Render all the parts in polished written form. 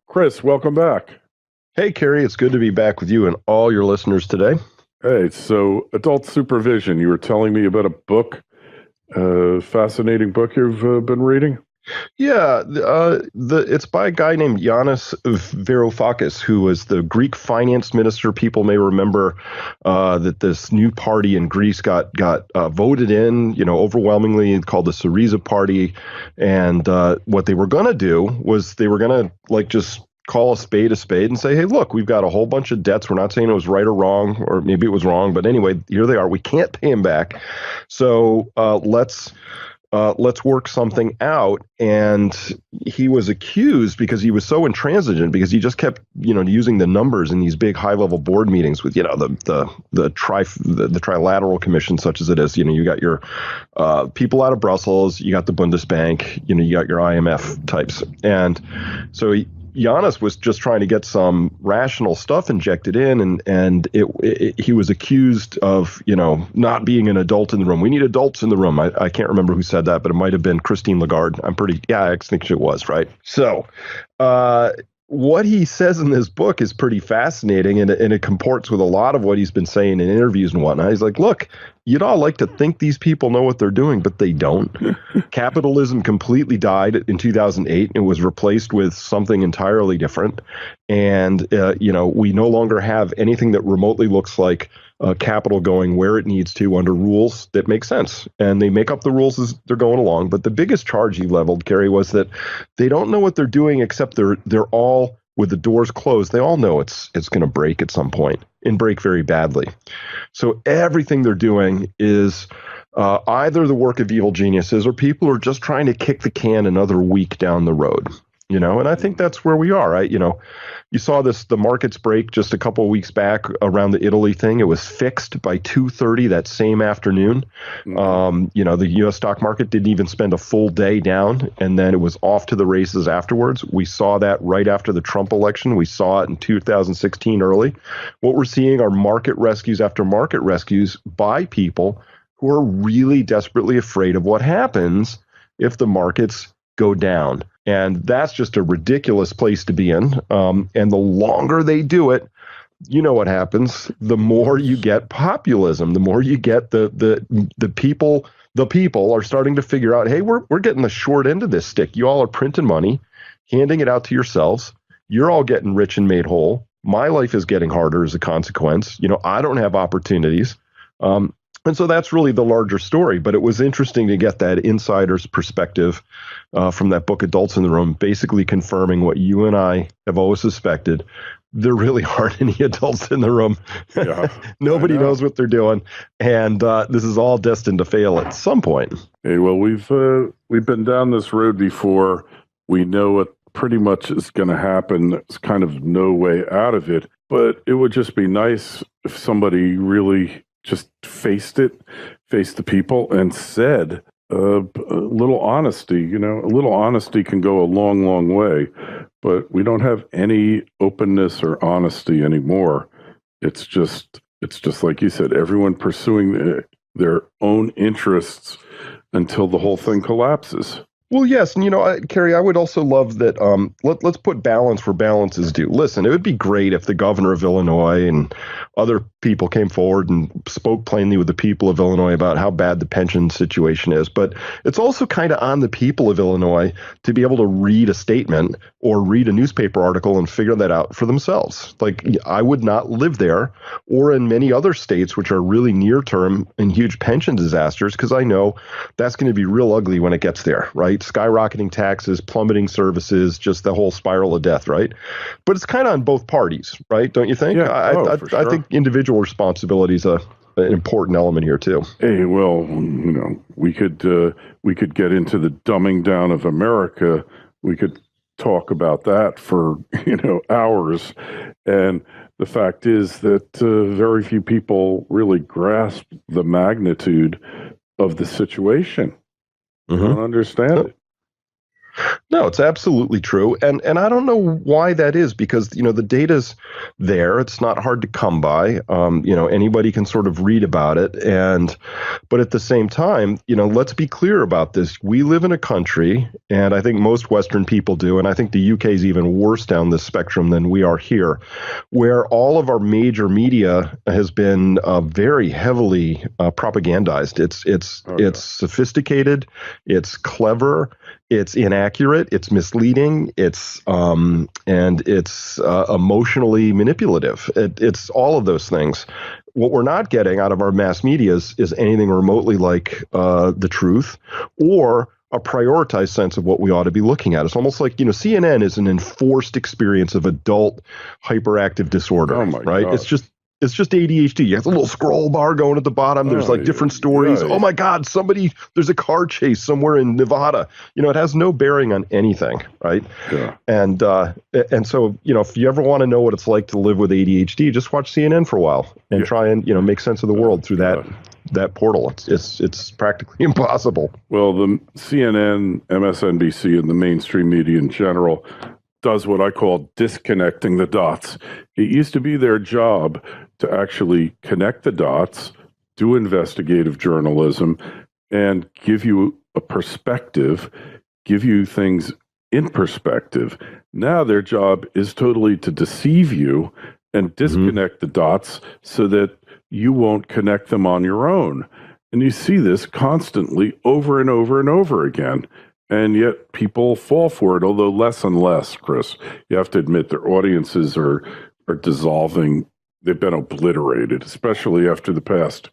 Chris, welcome back. Hey, Kerry, it's good to be back with you and all your listeners today. Hey, so adult supervision. You were telling me about a book, fascinating book you've been reading. Yeah, it's by a guy named Yanis Varoufakis, who was the Greek finance minister. People may remember that this new party in Greece got voted in, overwhelmingly called the Syriza Party, and what they were going to do was they were going to just call a spade and say, hey, look, we've got a whole bunch of debts. We're not saying it was right or wrong, or maybe it was wrong, but anyway, here they are. We can't pay them back, so let's work something out. And he was accused because he was so intransigent, because he just kept, using the numbers in these big high level board meetings with, the trilateral commission, such as it is. You got your people out of Brussels, you got the Bundesbank, you got your IMF types. And so Giannis was just trying to get some rational stuff injected in, and he was accused of, not being an adult in the room. We need adults in the room. I can't remember who said that, but it might have been Christine Lagarde. I think it was, right? So, what he says in this book is pretty fascinating, and it comports with a lot of what he's been saying in interviews and whatnot. He's like, look, you'd all like to think these people know what they're doing, but they don't. Capitalism completely died in 2008. It was replaced with something entirely different. And, we no longer have anything that remotely looks like capital going where it needs to under rules that make sense. And they make up the rules as they're going along. But the biggest charge he leveled, Kerry, was that they don't know what they're doing, except they're all, with the doors closed, they all know it's going to break at some point, and break very badly. So everything they're doing is either the work of evil geniuses, or people who are just trying to kick the can another week down the road. And I think that's where we are, right? You saw the markets break just a couple of weeks back around the Italy thing. It was fixed by 2:30 that same afternoon. The U.S. stock market didn't even spend a full day down, and then it was off to the races afterwards. We saw that right after the Trump election. We saw it in 2016 early. What we're seeing are market rescues after market rescues by people who are really desperately afraid of what happens if the markets go down. And that's just a ridiculous place to be in. And the longer they do it, you know what happens. The more you get populism, the more you get the people. The people are starting to figure out, hey, we're getting the short end of this stick. You all are printing money, handing it out to yourselves. You're all getting rich and made whole. My life is getting harder as a consequence. I don't have opportunities. And so that's really the larger story. But it was interesting to get that insider's perspective from that book, Adults in the Room, basically confirming what you and I have always suspected. There really aren't any adults in the room. Yeah, Nobody knows what they're doing. And this is all destined to fail at some point. Hey, well, we've been down this road before. We know what pretty much is going to happen. There's kind of no way out of it. But it would just be nice if somebody really just faced the people, and said a little honesty. A little honesty can go a long, long way. But we don't have any openness or honesty anymore. It's just like you said, everyone pursuing their own interests until the whole thing collapses. Well, yes. And, Kerry, I would also love that. Let's put balance where balance is due. Listen, it would be great if the governor of Illinois and other people came forward and spoke plainly with the people of Illinois about how bad the pension situation is. But it's also kind of on the people of Illinois to be able to read a statement or read a newspaper article and figure that out for themselves. Like, I would not live there or in many other states which are really near term and huge pension disasters, because I know that's going to be real ugly when it gets there, right? Skyrocketing taxes, plummeting services, just the whole spiral of death, right? But it's kind of on both parties, right? Don't you think? Yeah, for sure. I think individual responsibility is an important element here too. Hey, well, we could get into the dumbing down of America. We could talk about that for hours. And the fact is that very few people really grasp the magnitude of the situation. Don't understand it. No, it's absolutely true. And I don't know why that is, because, the data's there. It's not hard to come by. Anybody can sort of read about it. But at the same time, let's be clear about this. We live in a country, and I think most Western people do, and I think the UK is even worse down this spectrum than we are here, where all of our major media has been very heavily propagandized. It's sophisticated, it's clever, it's inaccurate, it's misleading, it's emotionally manipulative. It's all of those things. What we're not getting out of our mass media is anything remotely like the truth or a prioritized sense of what we ought to be looking at. It's almost like, CNN is an enforced experience of adult hyperactive disorder, right? God. It's just ADHD. You have a little scroll bar going at the bottom. There's different stories. Yeah. Oh my God, there's a car chase somewhere in Nevada. It has no bearing on anything, right? Yeah. And so, if you ever want to know what it's like to live with ADHD, just watch CNN for a while and try and, make sense of the world through that portal. It's practically impossible. Well, the CNN, MSNBC, and the mainstream media in general does what I call disconnecting the dots. It used to be their job to actually connect the dots, do investigative journalism, and give you a perspective, give you things in perspective. Now their job is totally to deceive you and disconnect the dots so that you won't connect them on your own. And you see this constantly over and over and over again. And yet people fall for it, although less and less, Chris. You have to admit their audiences are dissolving. They've been obliterated, especially after the past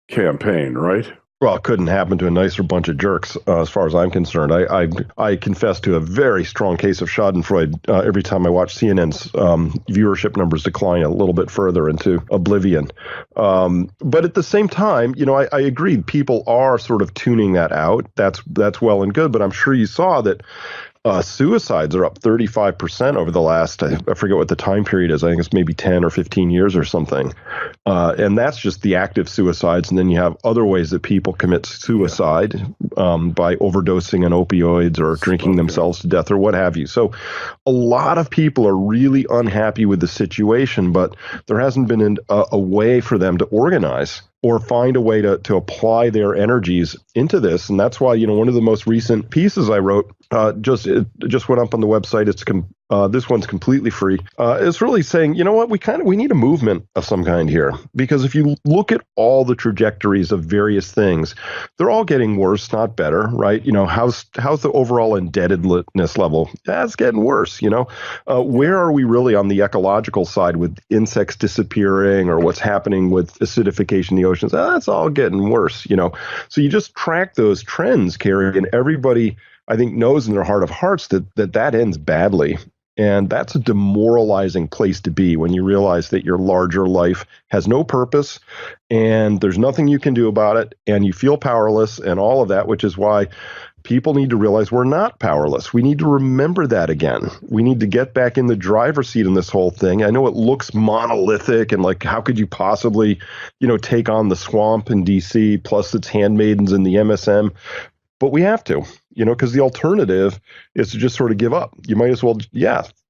campaign, right? Well, it couldn't happen to a nicer bunch of jerks, as far as I'm concerned. I confess to a very strong case of Schadenfreude every time I watch CNN's viewership numbers decline a little bit further into oblivion. But at the same time, I agree. People are sort of tuning that out. That's well and good. But I'm sure you saw that suicides are up 35% over the last, I forget what the time period is. I think it's maybe 10 or 15 years or something. And that's just the active suicides. And then you have other ways that people commit suicide by overdosing on opioids or drinking themselves to death or what have you. So a lot of people are really unhappy with the situation, but there hasn't been a way for them to organize or find a way to apply their energies into this. And that's why, one of the most recent pieces I wrote just went up on the website. This one's completely free. It's really saying, we need a movement of some kind here, because if you look at all the trajectories of various things, they're all getting worse, not better, right? How's the overall indebtedness level? That's getting worse. Where are we really on the ecological side with insects disappearing or what's happening with acidification in the oceans? That's all getting worse. So you just track those trends, Carrie, and everybody, I think, knows in their heart of hearts that ends badly. And that's a demoralizing place to be when you realize that your larger life has no purpose and there's nothing you can do about it and you feel powerless and all of that, which is why people need to realize we're not powerless. We need to remember that again. We need to get back in the driver's seat in this whole thing. I know it looks monolithic and like, how could you possibly, take on the swamp in DC plus its handmaidens in the MSM? But we have to, because the alternative is to just sort of give up. You might as well,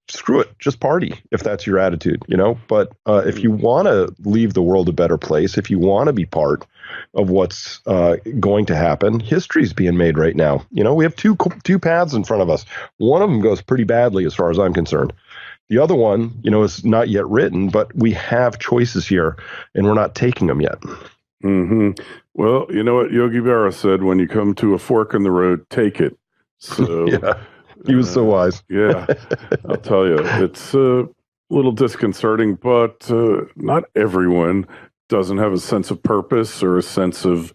screw it, just party if that's your attitude, But if you want to leave the world a better place, if you want to be part of what's going to happen, history's being made right now. We have two paths in front of us. One of them goes pretty badly as far as I'm concerned. The other one, is not yet written, but we have choices here and we're not taking them yet. Mm-hmm. Well, you know what Yogi Berra said, when you come to a fork in the road, take it. So yeah, he was so wise. Yeah, I'll tell you, it's a little disconcerting, but not everyone doesn't have a sense of purpose or a sense of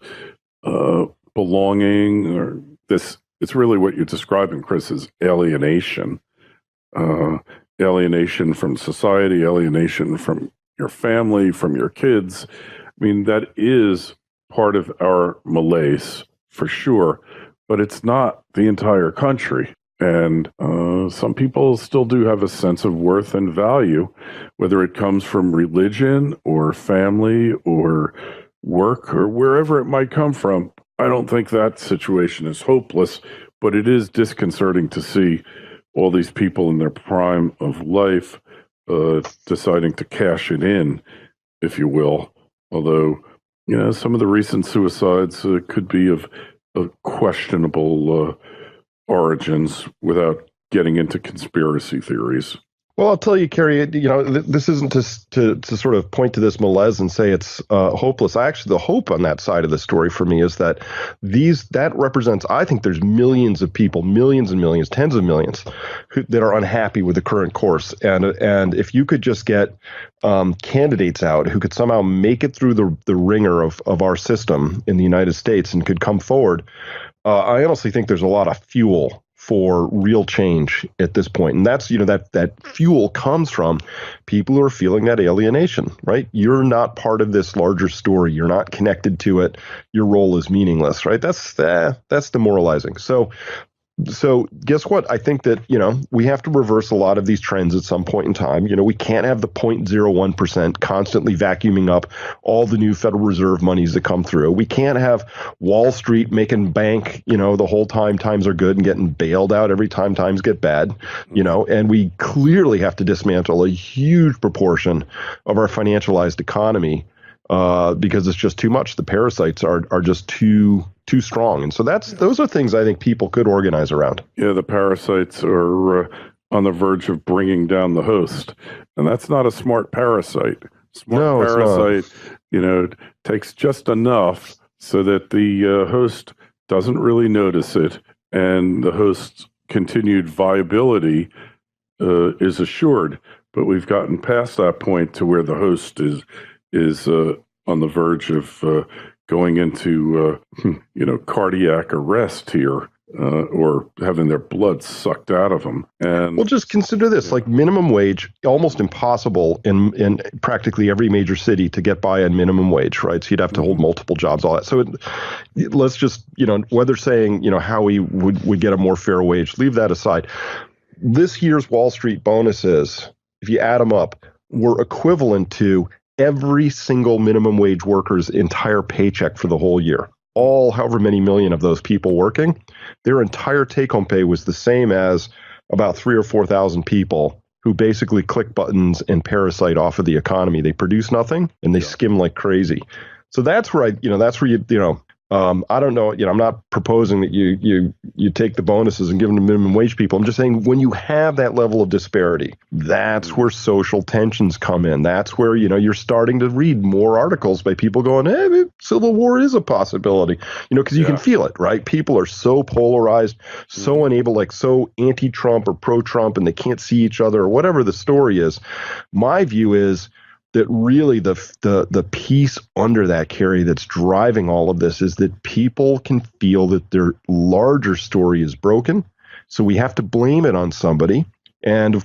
belonging or this. It's really what you're describing, Chris, is alienation. Alienation from society, alienation from your family, from your kids. I mean, that is part of our malaise for sure, but it's not the entire country. And some people still do have a sense of worth and value, whether it comes from religion or family or work or wherever it might come from. I don't think that situation is hopeless, But it is disconcerting to see all these people in their prime of life deciding to cash it in, if you will. Although, some of the recent suicides could be of questionable origins without getting into conspiracy theories. Well, I'll tell you, Kerry, this isn't to sort of point to this malaise and say it's hopeless. The hope on that side of the story for me is that that represents, I think there's millions of people, millions and millions, tens of millions that are unhappy with the current course. And if you could just get candidates out who could somehow make it through the ringer of our system in the United States and could come forward, I honestly think there's a lot of fuel for real change at this point. And that's, that fuel comes from people who are feeling that alienation, right? You're not part of this larger story. You're not connected to it. Your role is meaningless, right? That's demoralizing. So guess what? I think that, we have to reverse a lot of these trends at some point in time. We can't have the 0.01% constantly vacuuming up all the new Federal Reserve monies that come through. We can't have Wall Street making bank, the whole time times are good and getting bailed out every time times get bad, and we clearly have to dismantle a huge proportion of our financialized economy because it's just too much. The parasites are just too strong. And so those are things I think people could organize around. Yeah, the parasites are on the verge of bringing down the host. And that's not a smart parasite. Parasite, takes just enough so that the host doesn't really notice it. And the host's continued viability is assured. But we've gotten past that point to where the host is on the verge of going into, cardiac arrest here, or having their blood sucked out of them. And well, just consider this, like minimum wage, almost impossible in practically every major city to get by on minimum wage, right? So you'd have to hold multiple jobs, all that. So let's just, whether saying, how we would get a more fair wage, leave that aside. This year's Wall Street bonuses, if you add them up, were equivalent to every single minimum wage worker's entire paycheck for the whole year. All however many million of those people working, their entire take-home pay was the same as about 3,000 or 4,000 people who basically click buttons and parasite off of the economy. They produce nothing and they skim like crazy. So that's where I don't know, I'm not proposing that you take the bonuses and give them to minimum wage people. I'm just saying when you have that level of disparity, that's where social tensions come in. That's where, you're starting to read more articles by people going, hey, maybe civil war is a possibility, because you can feel it, right? People are so polarized, so unable, like so anti-Trump or pro-Trump, and they can't see each other or whatever the story is. My view is that really the piece under that, Kerry, that's driving all of this is that people can feel that their larger story is broken. So we have to blame it on somebody. And,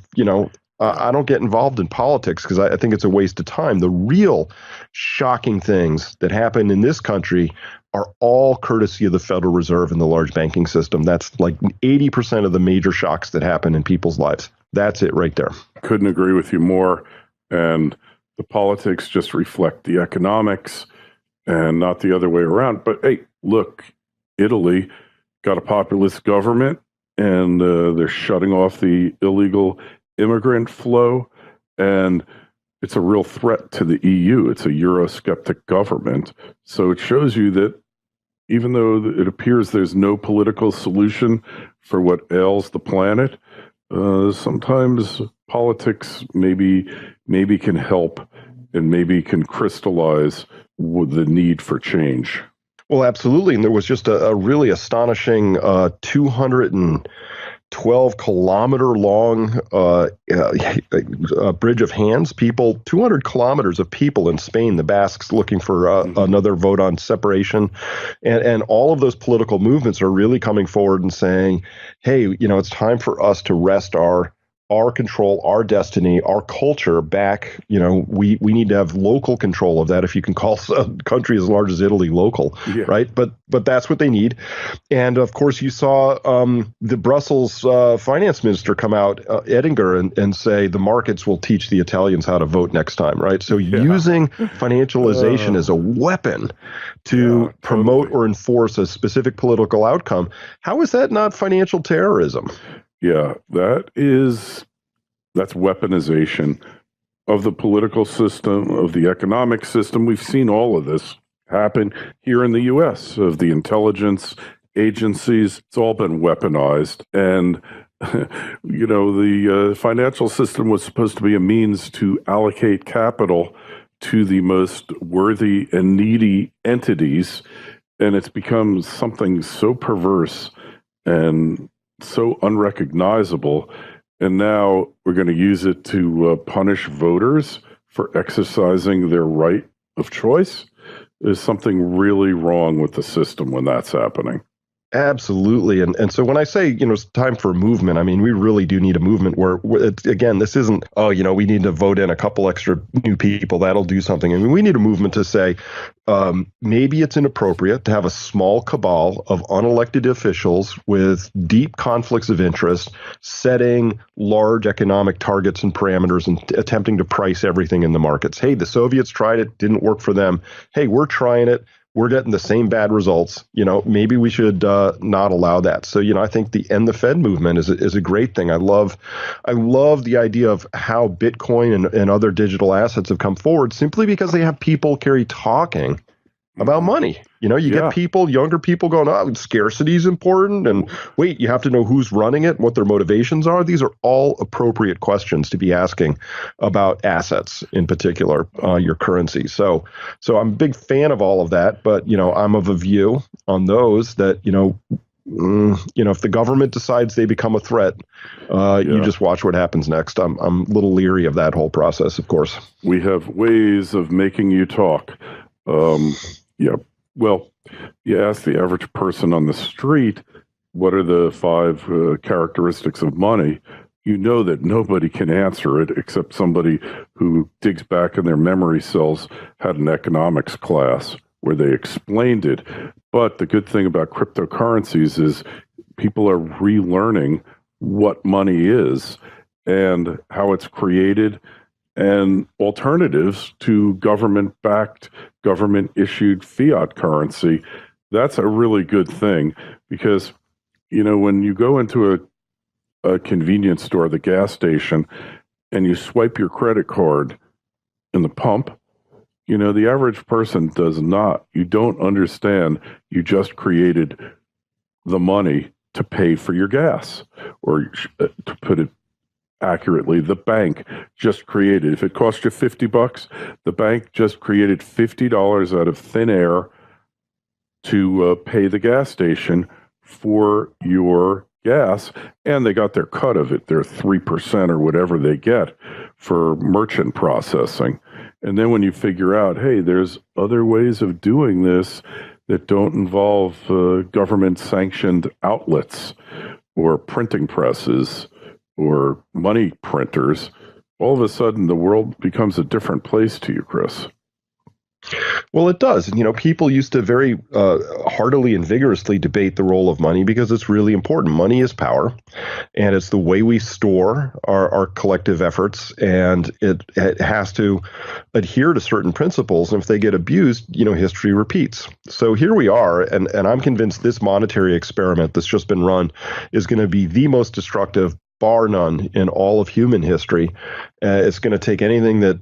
I don't get involved in politics because I think it's a waste of time. The real shocking things that happen in this country are all courtesy of the Federal Reserve and the large banking system. That's like 80% of the major shocks that happen in people's lives. That's it right there. Couldn't agree with you more. And the politics just reflect the economics and not the other way around. But hey, look, Italy got a populist government and they're shutting off the illegal immigrant flow. And it's a real threat to the EU. It's a Eurosceptic government. So it shows you that even though it appears there's no political solution for what ails the planet, sometimes politics maybe can help and maybe can crystallize the need for change. Well, absolutely. And there was just a really astonishing 212-kilometer long bridge of hands. 200 kilometers of people in Spain, the Basques looking for another vote on separation. And all of those political movements are really coming forward and saying, hey, it's time for us to rest our our control, our destiny, our culture back. We need to have local control of that. If you can call a country as large as Italy local, Yeah. right? But that's what they need. And of course, you saw the Brussels finance minister come out, Ettinger, and say the markets will teach the Italians how to vote next time, right? So using financialization as a weapon to promote or enforce a specific political outcome, how is that not financial terrorism? Yeah, that's weaponization of the political system, of the economic system. We've seen all of this happen here in the U.S., of the intelligence agencies. It's all been weaponized. And, the financial system was supposed to be a means to allocate capital to the most worthy and needy entities. And it's become something so perverse and so unrecognizable, and now we're going to use it to punish voters for exercising their right of choice. There's something really wrong with the system when that's happening. Absolutely. And so when I say, it's time for a movement, I mean, we really do need a movement where again, this isn't, we need to vote in a couple extra new people. That'll do something. I mean, we need a movement to say, maybe it's inappropriate to have a small cabal of unelected officials with deep conflicts of interest, setting large economic targets and parameters and attempting to price everything in the markets. Hey, the Soviets tried it, didn't work for them. Hey, we're trying it. We're getting the same bad results. Maybe we should not allow that. So, I think the End the Fed movement is a great thing. I love the idea of how Bitcoin and other digital assets have come forward simply because they have people talking about money. You get people, younger people going, scarcity is important. And wait, you have to know who's running it, what their motivations are. These are all appropriate questions to be asking about assets, in particular, your currency. So I'm a big fan of all of that. But, I'm of a view on those that, if the government decides they become a threat, you just watch what happens next. I'm a little leery of that whole process, of course. We have ways of making you talk. Well, you ask the average person on the street, what are the 5 characteristics of money? You know that nobody can answer it except somebody who digs back in their memory cells, had an economics class where they explained it. But the good thing about cryptocurrencies is people are relearning what money is and how it's created, and alternatives to government-backed, government-issued fiat currency. That's a really good thing because, when you go into a convenience store, the gas station, and you swipe your credit card in the pump, the average person does not. You don't understand. You just created the money to pay for your gas, or to put it accurately, the bank just created, if it cost you $50, the bank just created $50 out of thin air to pay the gas station for your gas, and they got their cut of it, their 3% or whatever they get for merchant processing. And then when you figure out, hey, there's other ways of doing this that don't involve government-sanctioned outlets or printing presses or money printers, all of a sudden the world becomes a different place to you, Chris. Well, it does. And, people used to very heartily and vigorously debate the role of money because it's really important. Money is power, and it's the way we store our collective efforts, and it has to adhere to certain principles. And if they get abused, history repeats. So here we are, and I'm convinced this monetary experiment that's just been run is going to be the most destructive, bar none, in all of human history. It's going to take anything that,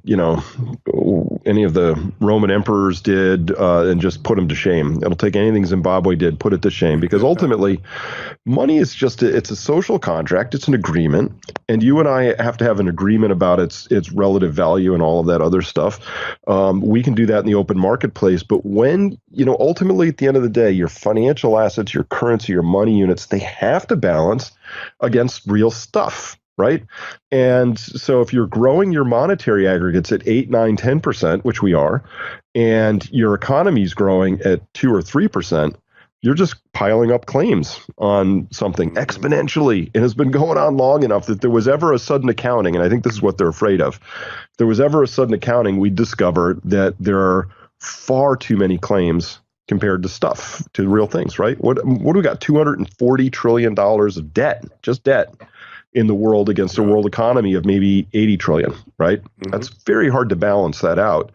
any of the Roman emperors did and just put them to shame. It'll take anything Zimbabwe did, put it to shame, because ultimately money is just, it's a social contract. It's an agreement. And you and I have to have an agreement about its relative value and all of that other stuff. We can do that in the open marketplace. But when, ultimately at the end of the day, your financial assets, your currency, your money units, they have to balance against real stuff, right? And so if you're growing your monetary aggregates at 8, 9, 10%, which we are, and your economy is growing at 2 or 3%, you're just piling up claims on something exponentially. It has been going on long enough that there was ever a sudden accounting, and I think this is what they're afraid of. If there was ever a sudden accounting, we'd discover that there are far too many claims compared to stuff, to real things, right? What do we got? $240 trillion of debt, just debt, in the world against a world economy of maybe 80 trillion, right? That's very hard to balance that out.